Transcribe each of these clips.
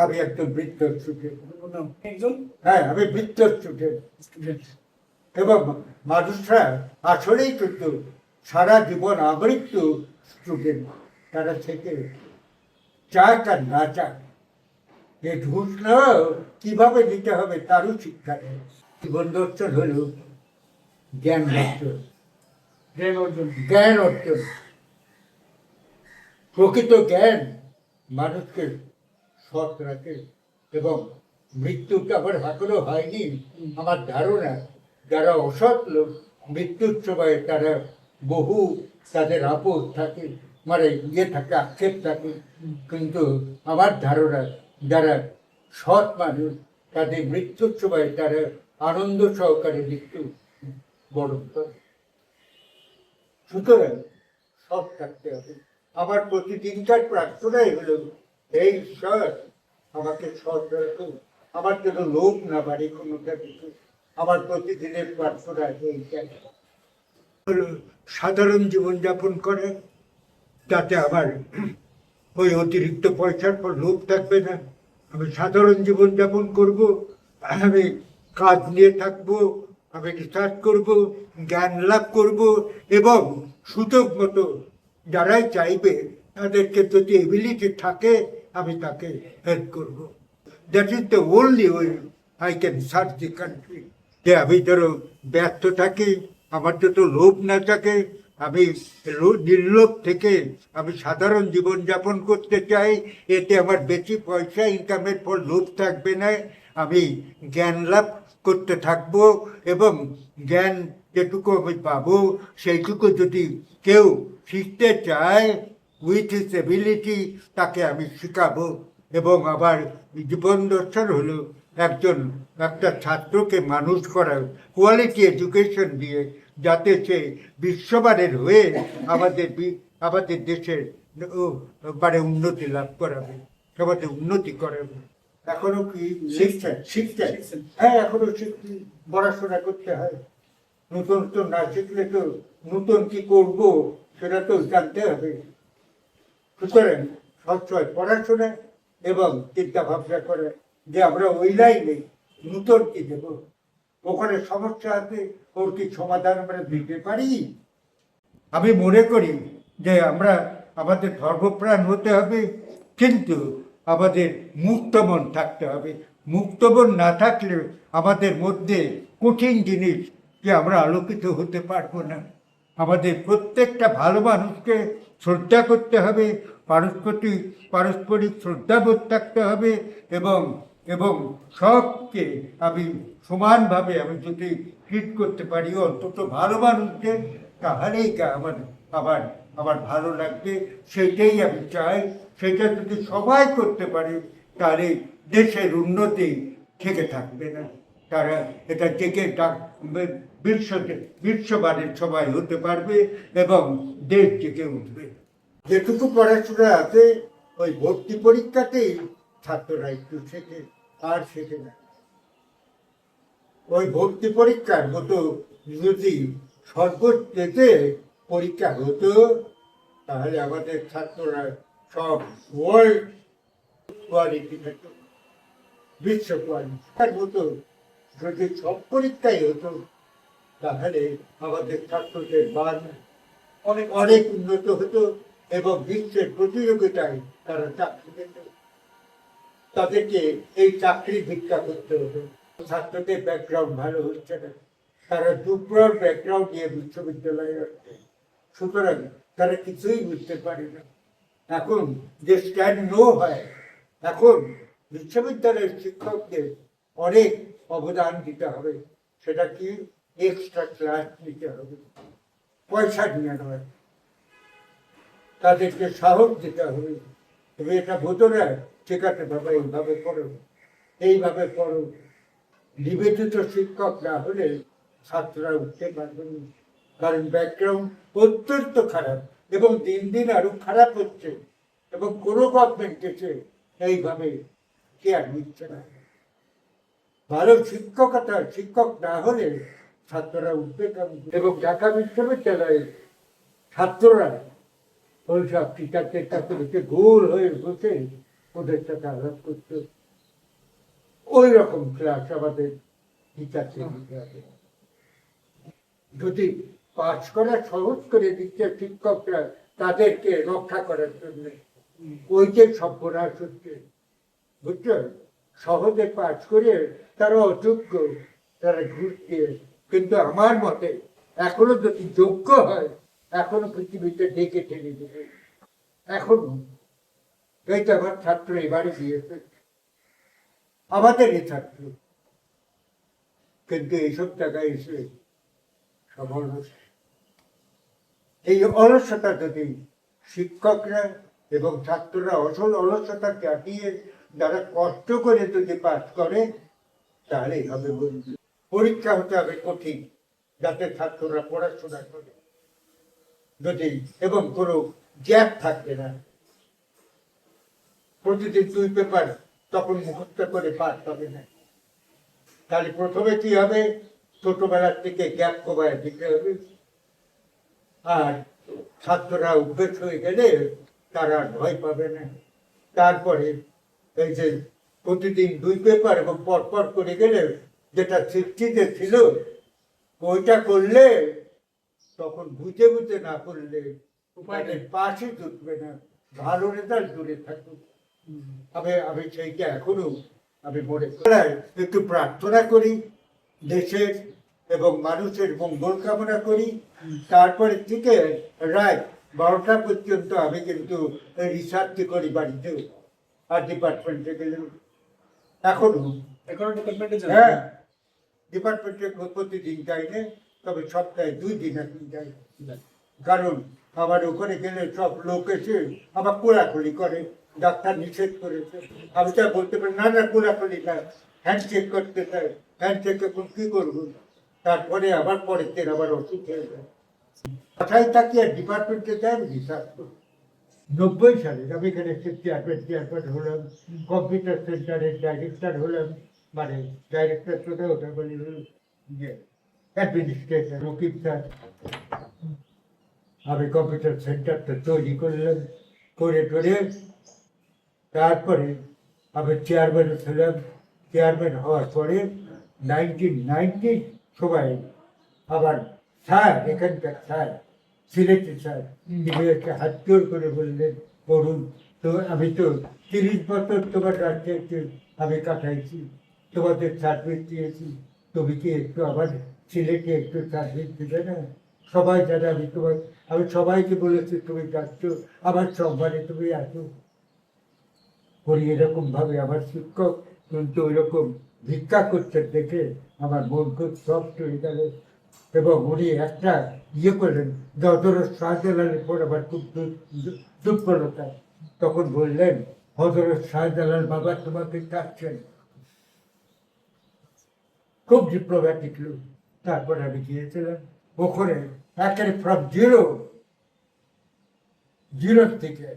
আমি একজন বৃত্ত স্টুডেন্ট। একজন হ্যাঁ, আমি বৃত্ত স্টুডেন্ট। স্টুডেন্ট। এবং মানুষরা আসলেই কিন্তু সারা জীবন আমৃত্যু স্টুডেন্ট। তারা থেকে চাক আর না চাক, যে ঘুষ নেওয়া কিভাবে দিতে হবে তারও শিক্ষা নেই। জীবন দর্শন হল জ্ঞান দর্শন, জ্ঞান অর্জন। জ্ঞান অর্জন। প্রকৃত জ্ঞান মানুষকে সৎ রাখে এবং মৃত্যুকে আবার এখনো হয়নি আমার ধারণা। যারা অসৎ লোক মৃত্যুর সময় তারা বহু তাদের আপোষ থাকে, মানে থাকে, আক্ষেপ থাকে। কিন্তু আমার ধারণা যারা সৎ মানুষ তাদের মৃত্যুর সময় তারা আনন্দ সহকারে মৃত্যু বরণ করে। সুতরাং সৎ থাকতে হবে। আমার প্রতিদিনকার প্রার্থনাই হলো, এই ঈশ্বর আমাকে সৎ রাখো, আমার যেন লোভ না বাড়ে কোনোটা কিছু। আমার প্রতিদিনের প্রার্থনা এইটাই হলো, সাধারণ জীবনযাপন করে, যাতে আমার ওই অতিরিক্ত পয়সার পর লোভ থাকবে না। আমি সাধারণ জীবনযাপন করব, আমি কাজ নিয়ে থাকবো, আমি রিসার্চ করব, জ্ঞান লাভ করব এবং সুযোগ মতো যারাই চাইবে তাদেরকে যদি এবিলিটি থাকে আমি তাকে হেল্প করব। That is the only way I can serve the country. যে আমি ধরো ব্যর্থ থাকি, আমার যত লোভ না থাকে, আমি নির্লোভ থেকে আমি সাধারণ জীবনযাপন করতে চাই। এতে আমার বেশি পয়সা ইনকামের পর লোভ থাকবে না। আমি জ্ঞান লাভ করতে থাকবো এবং জ্ঞান যেটুকু আমি পাবো সেইটুকু যদি কেউ শিখতে চায় উইথ হিজ এবিলিটি, তাকে আমি শেখাবো। এবং আবার জীবন দর্শন হলো একটা ছাত্রকে মানুষ করা, কোয়ালিটি এডুকেশন দিয়ে, যাতে সে বিশ্বমানের হয়ে আমাদের দেশের মানে উন্নতি লাভ করাবে, আমাদের উন্নতি করাবে। এখনো কি শিখছেন? হ্যাঁ, এখনো শিখছি, পড়াশোনা করতে হয়। নতুন তো না শিখলে তো নতুন কি করবো সেটা তো জানতে হবে। সুতরাং সবসময় পড়াশোনা এবং চিন্তা ভাবনা করে যে আমরা ওই লাইনে নতুন কি দেব, ওখানে সমস্যা আছে, ওর কি সমাধান আমরা দিতে পারি। আমি মনে করি যে আমরা আমাদের ধর্মপ্রাণ হতে হবে, কিন্তু আমাদের মুক্ত মন থাকতে হবে। মুক্ত মন না থাকলে আমাদের মধ্যে কঠিন জিনিস যে আমরা আলোকিত হতে পারবো না। আমাদের প্রত্যেকটা ভালো মানুষকে শ্রদ্ধা করতে হবে, পারস্পরিক শ্রদ্ধাবোধ থাকতে হবে এবং এবং সবকে আমি সমানভাবে আমি যদি ট্রিট করতে পারি, অন্তত ভালো মানুষদের, তাহলেই আমার ভালো লাগবে। সেটাই আমি চাই। সেটা যদি সবাই করতে পারে তাহলে দেশের উন্নতি থেকে থাকবে না। তারা এটা থেকে বিশ্বমানের সবাই হতে পারবে এবং দেশ থেকে উঠবে। যেটুকু পড়াশোনা আছে ওই ভর্তি পরীক্ষাতেই ছাত্ররা একটু শেখে, আর শেখে না। ওই ভর্তি পরীক্ষার মতো যদি সর্বশেষে পরীক্ষা হতো তাহলে আমাদের ছাত্ররা সব ওয়ার্ল্ড কোয়ালিটি পেত, বিশ্ব কোয়ালিটির মতো যদি সব পরীক্ষাই হতো তাহলে আমাদের ছাত্রদের মান অনেক উন্নত হতো এবং বিশ্বের প্রতিযোগিতায় তারা চাকরি পেত। তাদেরকে এই চাকরি ভিক্ষা করতে হতো। ছাত্রদের ব্যাকগ্রাউন্ড ভালো হচ্ছে না, তারা দুপুরের ব্যাকগ্রাউন্ড নিয়ে বিশ্ববিদ্যালয়ে আসছে। সুতরাং তারা কিছুই বুঝতে পারে না। এখন যে স্ট্যান্ড নো হয়, এখন বিশ্ববিদ্যালয়ের শিক্ষকদের অনেক অবদান দিতে হবে। সেটা কি, এক্সট্রা ক্লাস নিতে হবে, পয়সা নিয়ে নয়, তাদেরকে সাহস দিতে হবে। তুমি এটা বোঝো না, শেখাতে বাবা এইভাবে করো, এইভাবে করো। নিবেদিত শিক্ষক না হলে ছাত্ররা উঠতে পারবে না, কারণ ব্যাকগ্রাউন্ড অত্যন্ত খারাপ এবং দিন দিন আরো খারাপ হচ্ছে এবং কোনো গভর্নমেন্ট এসে এইভাবে কেয়ার নিচ্ছে না। ভালো শিক্ষক না হলে ছাত্ররা উঠবে কেমন? এবং ঢাকা বিশ্ববিদ্যালয়ে ছাত্ররা ওইসব টিচারদের কাছে গোল হয়ে বসে ওদের সাথে আলাপ করতো। ওই রকম ক্লাস আমাদের টিচারকে দিতে হবে। যদি পাস করা সহজ করে দিচ্ছে শিক্ষকরা তাদেরকে রক্ষা করার জন্য, ওই যে সভ্যনাশ হচ্ছে, বুঝছো? সহজে পাস করে তারা অযোগ্য, তারা ঘুষ দিয়ে। কিন্তু আমার মতে এখনো যদি যোগ্য হয়, এখনো পৃথিবীতে ডেকে ঠেলে দেবে। এখনো এই তো আমার ছাত্র এবারে দিয়েছে, আমাদেরই ছাত্র, কিন্তু এইসব জায়গায় এসে সব অলস। এই অলসতা যদি শিক্ষকরা এবং ছাত্ররা আসল অলসতা কাটিয়ে যারা কষ্ট করে যদি পাস করে, তাহলেই হবে বন্ধু। পরীক্ষা হতে হবে কঠিন, যাতে ছাত্ররা পড়াশোনা করে, যদি এবং কোনো গ্যাপ থাকবে না। প্রতিদিন 2 পেপার তখন মুখস্থ করে পাস হবে না। তাহলে প্রথমে কি হবে, ছোটবেলার থেকে গ্যাপ কমায় দিতে হবে। আর ছাত্ররা অভ্যেস হয়ে গেলে তারা আর ভয় পাবে না। তারপরে এই যে প্রতিদিন 2 পেপার এবং পরপর করে গেলে যেটা সৃষ্টিতে ছিল, ওইটা করলে তখন বুঝে বুঝে না করলে তাদের পাশে জুটবে না, ভালো রেজাল্ট দূরে থাকুক। আমি সেইটা এখনো আমি মনে করি। একটু প্রার্থনা করি দেশের এবং মানুষের মঙ্গল কামনা করি। তারপরে থেকে রাত 12টা পর্যন্ত আমি কিন্তু রিসার্চ করি বাড়িতে আর ডিপার্টমেন্টে গেলেও এখনো। এখনো ডিপার্টমেন্টে যান? হ্যাঁ, ডিপার্টমেন্টে প্রতিদিন যাই না, তবে সপ্তাহে 2 দিন এখন যাই। কারণ আমার ওখানে গেলে সব লোক এসে আমার কোলাকুলি করে, ডাক্তার নিষেধ করেছে। আমি তা বলতে পারি না, না কোলাকুলি না, হ্যান্ডশেক করতে চাই। হ্যান্ডশেক এখন কি করবো? তারপরে আবার পরের দিন আবার ওষুধ হয়ে যায়। বাসায় থাকি আর ডিপার্টমেন্টে যাই, রিসার্চ করি। 90 সালে আমি এখানে চেয়ারম্যান হলাম, কম্পিউটার সেন্টারের ডাইরেক্টর হলাম, মানে ডাইরেক্টর ছোট ওটা বলি অ্যাডমিনিস্ট্রেটর রকিব স্যার। আমি কম্পিউটার সেন্টারটা তৈরি করলাম, করে টোরে তারপরে আমি চেয়ারম্যান ছিলাম। চেয়ারম্যান হওয়ার পরে 1990 সবাই আবার স্যার, এখানকার স্যার, সিলেটের স্যার, তিনি একটা হাত জোর করে বললেন, করুন। তো আমি তো 30 বছর তোমার রাজ্যে আমি কাটাইছি, তোমাদের সার্ভিস দিয়েছি, তুমি কি একটু আবার সিলেটে একটু সার্ভিস দিবে না? সবাই জানে আমি সবাইকে বলেছি তুমি যাচ্ছ, আমার সম্মানে তুমি আসো করি। এরকম ভাবে আমার শিক্ষক কিন্তু ওই রকম ভিক্ষা করতে দেখে আমার মন খুব সফট হয়ে গেল। এবং উনি একটা করলেন, হজরত শাহজালালের পর আমার খুব দুর্বলতা, তখন বললেন, হজরত শাহজালাল বাবা তোমাকে ডাকছেন। খুব ডিপ্লোম্যাটিক লোক। তারপর আমি গিয়েছিলাম ওখানে, একেবারে ফ্রম জিরো থেকে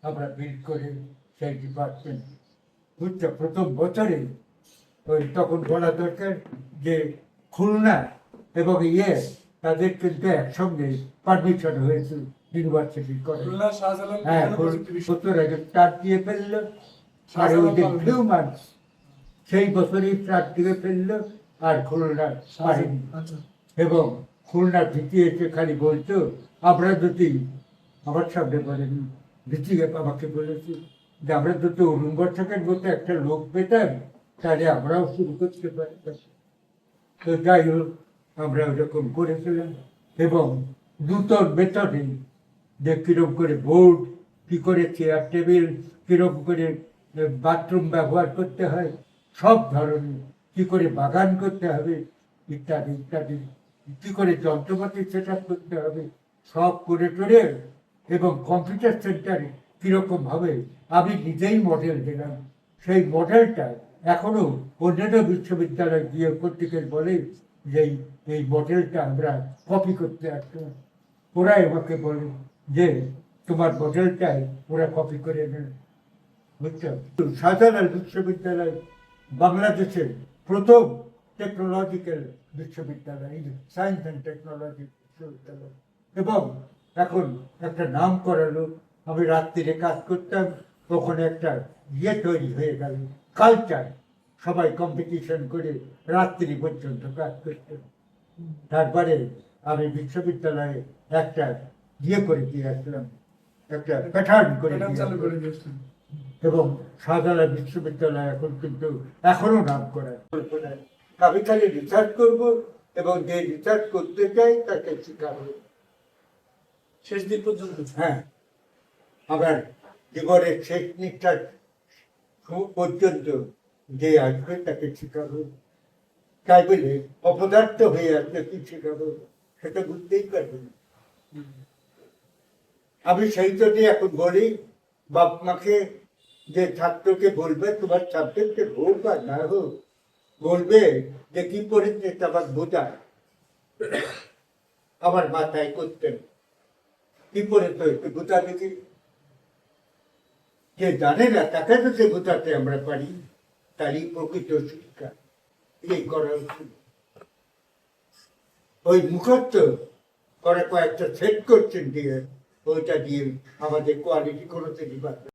আমরা বিল্ড করে সেই ডিপার্টমেন্ট। বুঝছো, প্রথম বছরে ওই তখন বলা দরকার যে খুলনা এবং তাদের কিন্তু একসঙ্গে পারমিশন হয়েছে ইউনিভার্সিটি করে। খুলনা শাহজালাল হ্যাঁ, বিজ্ঞান ও প্রযুক্তি বিশ্ববিদ্যালয়। সত্তর আগে স্টার্ট দিয়ে ফেললো, আর ওই যে ফিউ মান্থ সেই বছরই স্টার্ট দিয়ে ফেললো, আর খুলনা পারেনি। আচ্ছা। এবং খুলনা ভিত্তি এসে খালি বলতো, আমরা যদি, আমার সামনে বলেনি, ভিত্তি আমাকে বলেছে যে আমরা যদি অরুণ বর্ষকের মতো একটা লোক পেতাম, তাহলে আমরাও শুরু করতে পারতাম। তো যাই হোক, আমরা ওরকম করেছিলাম। এবং নূতন মেথডে যে কিরকম করে বোর্ড, কি করে চেয়ার টেবিল, কিরকম করে বাথরুম ব্যবহার করতে হয়, সব ধরনের, কি করে বাগান করতে হবে ইত্যাদি ইত্যাদি, কি করে যন্ত্রপাতি সেট আপ করতে হবে, সব করে টোরে। এবং কম্পিউটার সেন্টারে কিরকম ভাবে আমি নিজেই মডেল দিলাম, সেই মডেলটা এখনো অন্যান্য বিশ্ববিদ্যালয় গিয়ে কর্তৃকের বলে যে এই মডেলটা আমরা কপি করতে আসতাম। ওরা আমাকে বলে যে তোমার মডেলটাই ওরা কপি করে নেন। বুঝছো, শাহজালাল বিশ্ববিদ্যালয় বাংলাদেশের প্রথম টেকনোলজিক্যাল বিশ্ববিদ্যালয়, সায়েন্স অ্যান্ড টেকনোলজি বিশ্ববিদ্যালয়। এবং এখন একটা নাম করালো। আমি রাত্রিরে কাজ করতাম, ওখানে একটা তৈরি হয়ে গেল, কালচার। সবাই কম্পিটিশন করে রাত্রি পর্যন্ত কাজ করতেন। তারপরে আমি বিশ্ববিদ্যালয়ে একটা করে দিয়ে আসলাম, একটা প্যাটার্ন করে ম্যাডাম দিয়ে চালু করে আসলাম। দিয়েছেন। এবং শাহজালাল বিশ্ববিদ্যালয় এখন কিন্তু এখনো নাম করা। আমি খালি রিসার্চ করব এবং যে রিসার্চ করতে চাই তাকে শেখাবো। শেষ দিন পর্যন্ত। হ্যাঁ, আবার জীবনের শেষ নিষ্ঠার পর্যন্ত যে আসবে তাকে শেখাবো। তাই বলে অপদার্থ হয়ে আসলে কি শেখাবো সেটা বুঝতেই পারবে না। আমি সেই জন্য এখন বলি বাপ মাকে, যে ছাত্রকে বলবে তোমার সাবজেক্টে হোক আর না হোক, বলবে যে কি পড়েছে আমার বোঝা। আমার মাথায় করতেন কি পড়েছে একটু বোঝা দেখি। যে জানে না তাকে যদি বোঝাতে আমরা পারি, তারই প্রকৃত শিক্ষা। এই করা উচিত। ওই মুখস্থ করে কয়েকটা সেট করছেন দিয়ে ওইটা দিয়ে আমাদের কোয়ালিটি কোনো দিনই বাড়বে।